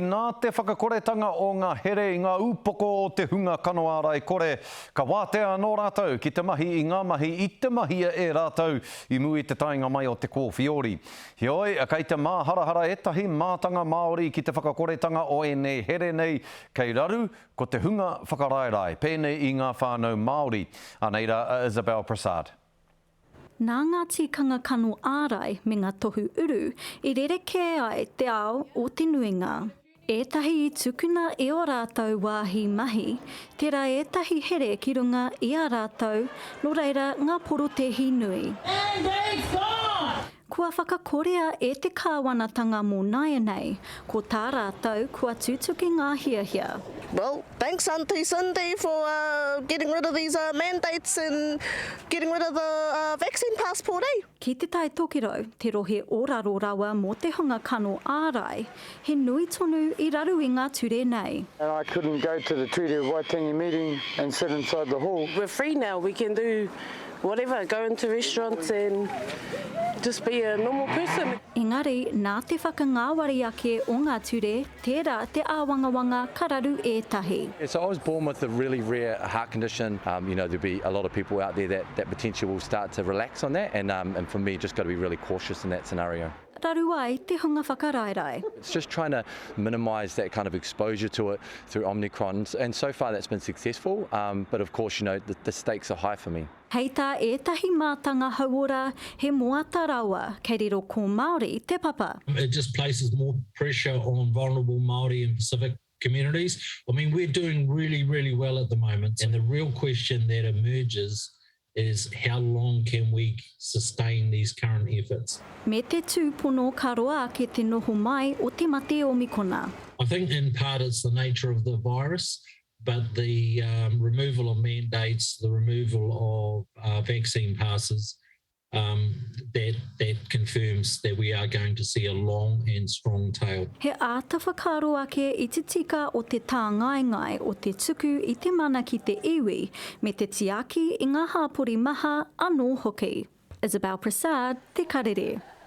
Nā te whakakoretanga o ngā here i ngā upoko o te hunga kanoarai kore, ka wātea anō rātou ki te mahi i ngā mahi i te mahia e rātou i mui te tainga mai o te kōwhiori. Hioi, kei te māharahara etahi mātanga Māori ki te whakakoretanga o ēnei here nei, kei raru ko te hunga whakarairai, pēnei i ngā whānau Māori. Aneira, Isabel Prasad. Nā ngā tikanga kano ārai me ngā tohu uru i rereke ai te ao o te nuinga. Ētahi i tukuna e o rātou wāhi mahi, tērā ētahi here ki runga i a rātou, no reira ngā porotehi nui. Kua whakakorea e te kāwanatanga mō naia nei, ko tā rātou kua tūtuki ngā hiahia. Well, thanks Auntie Cindy for getting rid of these mandates and getting rid of the vaccine passport, eh? Ki te tai tokiro, te rohe ōraro rawa mō te hunga kano ārai, he nui tonu i raru i ngā ture nei. And I couldn't go to the Treaty of Waitangi meeting and sit inside the hall. We're free now, we can do whatever, go into restaurants and just be a normal person. Engari, nā te whakangāwari ake o ngā ture, tērā te āwangawanga kararu ētahi. So I was born with a really rare heart condition. There'll be a lot of people out there that potentially will start to relax on that, and for me, just got to be really cautious in that scenario. Raru ai te hunga whakarairai. It's just trying to minimise that kind of exposure to it through Omicron, and so far that's been successful, but of course, the stakes are high for me. Hei tā ētahi mātanga hauora, he moata rawa, kei riro ko Māori te papa. It just places more pressure on vulnerable Māori and Pacific communities. I mean, we're doing really, really well at the moment, and the real question that emerges is how long can we sustain these current efforts? Me te tūpono ka roa ke te noho mai o te mate o Mikona. I think in part it's the nature of the virus, but the removal of mandates, the removal of vaccine passes, that confirms that we are going to see a long and strong tail. He ātawha ka roa ke i te tika o te tā ngai o te tuku i te mana ki te iwi, me te tiaki i ngā hapori maha anō hoki. Isabel Prasad, Te Karere.